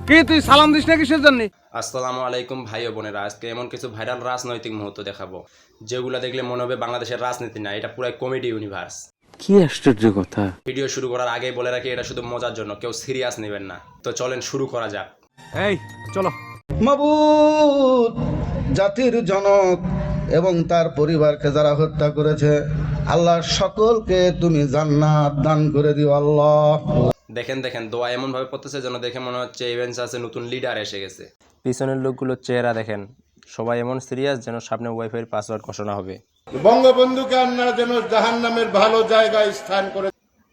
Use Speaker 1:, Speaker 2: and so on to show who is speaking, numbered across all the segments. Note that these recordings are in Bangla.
Speaker 1: কি তুই সালাম দিস না কিসের জন্য?
Speaker 2: আসসালামু আলাইকুম ভাই ও বোনেরা, আজকে এমন কিছু ভাইরাল রাজনৈতিক মুহূর্ত দেখাবো যেগুলো দেখলে মনে হবে বাংলাদেশের রাজনীতি না, এটা পুরো কমেডি ইউনিভার্স।
Speaker 1: কি আশ্চর্য কথা।
Speaker 2: ভিডিও শুরু করার আগেই বলে রাখি, এটা শুধু মজার জন্য, কেউ সিরিয়াস নেবেন না। তো চলেন শুরু করা যাক।
Speaker 1: এই চলো।
Speaker 3: মাবুদ, জাতির জনক এবং তার পরিবারকে যারা হত্যা করেছে, আল্লাহ সকলকে তুমি জান্নাত দান করে দিও আল্লাহ।
Speaker 2: দেখেন দেখেন, দোয়া এমন ভাবে পড়তেছে যেন দেখে মনে হচ্ছে ইভেন্টস আছে, নতুন লিডার এসে গেছে। পিছনের লোকগুলোর চেহারা দেখেন, সবাই এমন সিরিয়াস যেন সামনে ওয়াইফাই পাসওয়ার্ড ঘোষণা হবে।
Speaker 4: বঙ্গবন্ধুকে আপনারা যেন জাহান্নামের ভালো জায়গায় স্থান করে।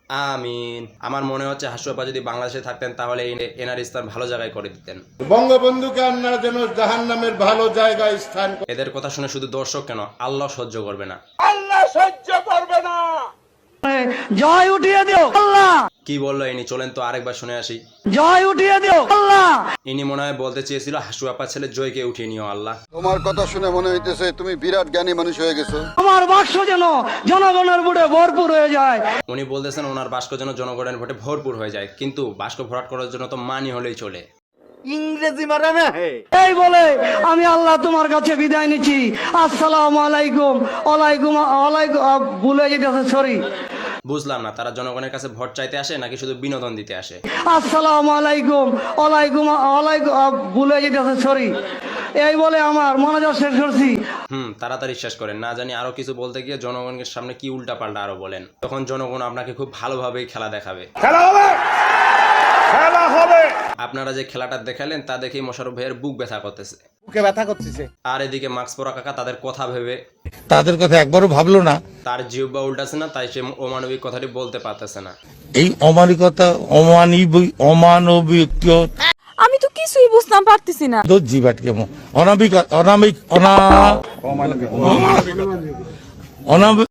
Speaker 2: আমিন। আমার মনে হচ্ছে হাসুয়াপা যদি বাংলাদেশে থাকতেন তাহলে এনার স্থান ভালো জায়গায় করে দিতেন।
Speaker 4: বঙ্গবন্ধুকে আপনারা যেন জাহান্নামের ভালো জায়গায় স্থান করে।
Speaker 2: এদের কথা শুনে শুধু দর্শক কেন, আল্লাহ সহ্য করবে না।
Speaker 5: জয় উঠিয়ে দিও আল্লাহ,
Speaker 2: কি বললো ইনি, চলেন তো আরেকবার শুনে আসি।
Speaker 5: জয় উঠিয়ে দিও আল্লাহ।
Speaker 2: ইনি মনে হয় বলতে চেয়েছিল হাসুয়াপা ছেলে জয়কে উঠিয়ে নিও আল্লাহ।
Speaker 6: তোমার কথা শুনে মনে হইতেছে তুমি বিরাট জ্ঞানী মানুষ হয়ে গেছো।
Speaker 5: আমার বাক্স যেন জনগণের বুড়ে ভরপুর হয়ে যায়।
Speaker 2: উনি বলতেছেন ওনার বাস্ক যেন জনগণের ভোটে ভরপুর হয়ে যায়, কিন্তু বাস্ক ভরাট করার জন্য তো মানি হলেই চলে।
Speaker 5: এই বলে আমি আল্লাহ তোমার কাছে বিদায় নিচ্ছি। আসসালামু আলাইকুম। ওয়ালাইকুম ওয়ালাইকুম ভুলে যেতেছে, সরি।
Speaker 2: বুঝলাম না, তারা জনগণের কাছে ভোট চাইতে আসে নাকি শুধু বিনোদন দিতে আসে?
Speaker 5: আসসালামু আলাইকুম ওয়ালাইকুম ওয়ালাইকুম ভুলে যেতেছে, সরি। এই বলে আমার মনোযোগ শেষ করছি।
Speaker 2: তাড়াতাড়ি শেষ করেন, না জানি আরো কিছু বলতে গিয়ে জনগণের সামনে কি উল্টা পাল্টা আরো বলেন, তখন জনগণ আপনাকে খুব ভালোভাবেই খেলা দেখাবে। আপনারা যে খেলাটা দেখালেন তা দেখেই মোশাররফ ভাইয়ের বুক ব্যথা করতেছে,
Speaker 1: বুকে ব্যথা করতেছে।
Speaker 2: আর এদিকে মাস্ক পরা কাকা তাদের কথা ভেবে
Speaker 7: তাদের কথা একবারও ভাবলো না।
Speaker 2: তার জিহ্বা উল্টাছে না, তাই সে অমানবিক কথাটি বলতে পারতেছে না।
Speaker 7: এই অমানবিকতা অমানবিক
Speaker 8: আমি তো কিছুই বুঝতাম পারতেছি না।
Speaker 7: জিবাট কেমন অনামিক অনামিক অনামিক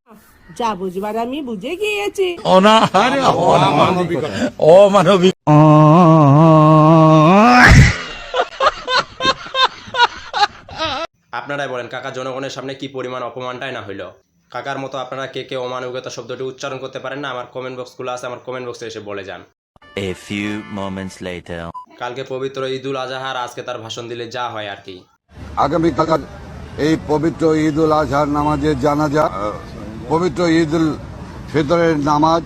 Speaker 9: যা বুঝবার আমি বুঝে গিয়েছি।
Speaker 7: অমানবিক।
Speaker 2: আপনারাই বলেন কাকা, জনগণের সামনে কি পরিমাণ অপমানটাই না হইল। কাকার মতো আপনারা কে কে অমানবিকতা শব্দটি উচ্চারণ করতে পারেন না, আমার কমেন্ট বক্সগুলো আছে, আমার কমেন্ট বক্সে এসে বলে যান।
Speaker 10: A few moments later.
Speaker 2: কালকে পবিত্র ঈদুল আজহা, আর আজকে তার ভাষণ দিলে যা হয় আর কি।
Speaker 6: আগামীকাল এই পবিত্র ঈদুল আজহার নামাজের জানাজা, পবিত্র ঈদুল ফিতরের নামাজ।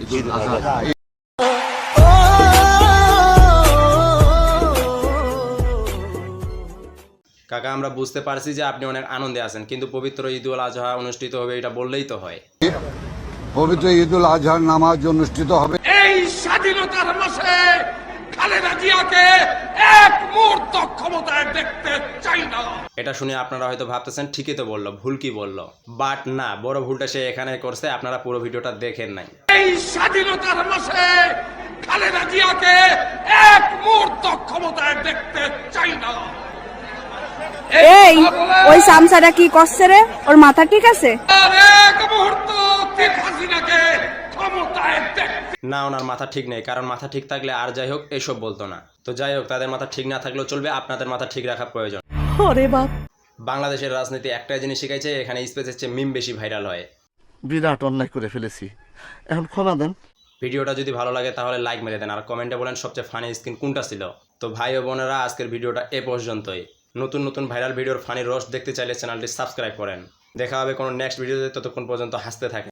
Speaker 2: কাকা আমরা বুঝতে পারছি যে আপনি অনেক আনন্দে আছেন, কিন্তু পবিত্র ঈদুল আজহা অনুষ্ঠিত হবে এটা বললেই তো হয়।
Speaker 6: পবিত্র ঈদুল আজহার নামাজ অনুষ্ঠিত হবে।
Speaker 4: এই স্বাধীনতার মাসে খালেদা জিয়াকে এক মুহূর্ত ক্ষমতায় দেখতে চাই না।
Speaker 2: এটা শুনে আপনারা হয়তো ভাবতেছেন ঠিকই তো বললো, ভুল কি বললো, বাট না, বড় ভুলটা সে এখানে করছে। আপনারা পুরো ভিডিওটা দেখেন নাই।
Speaker 4: এই স্বাধীনতার মাসে খালেদা জিয়াকে এক মুহূর্ত ক্ষমতায় দেখতে চাই না।
Speaker 8: এই ওই সামসাটা কি করছে রে? ওর মাথা ঠিক আছে?
Speaker 4: আর এক মুহূর্ত শেখ হাসিনাকে ক্ষমতায় দেখতে।
Speaker 2: না, ওনার মাথা ঠিক নেই, কারণ মাথা ঠিক থাকলে আর যাই হোক এসব বলতো না। তো যাই হোক, তাদের মাথা ঠিক না থাকলেও চলবে, আপনাদের মাথা ঠিক রাখা প্রয়োজন।
Speaker 9: ওরে বাপ,
Speaker 2: বাংলাদেশের রাজনীতি একটাই জিনিস শিখাইছে, এখানে স্পেসের চেয়ে মিম বেশি ভাইরাল হয়।
Speaker 6: বিরাট অন্যায় করে ফেলেছি, এখন ক্ষমা দেন।
Speaker 2: ভিডিওটা যদি ভালো লাগে তাহলে লাইক মেরে দেন, আর কমেন্টে বলেন সবচেয়ে ফানি স্ক্রিন কোনটা ছিল। তো ভাই ও বোনেরা, আজকের ভিডিওটা এ পর্যন্তই। নতুন নতুন ভাইরাল ভিডিওর ফানি রোস্ট দেখতে চাইলে চ্যানেলটি সাবস্ক্রাইব করেন। দেখা হবে কোনো নেক্সট ভিডিওতে, ততক্ষণ পর্যন্ত হাসতে থাকেন।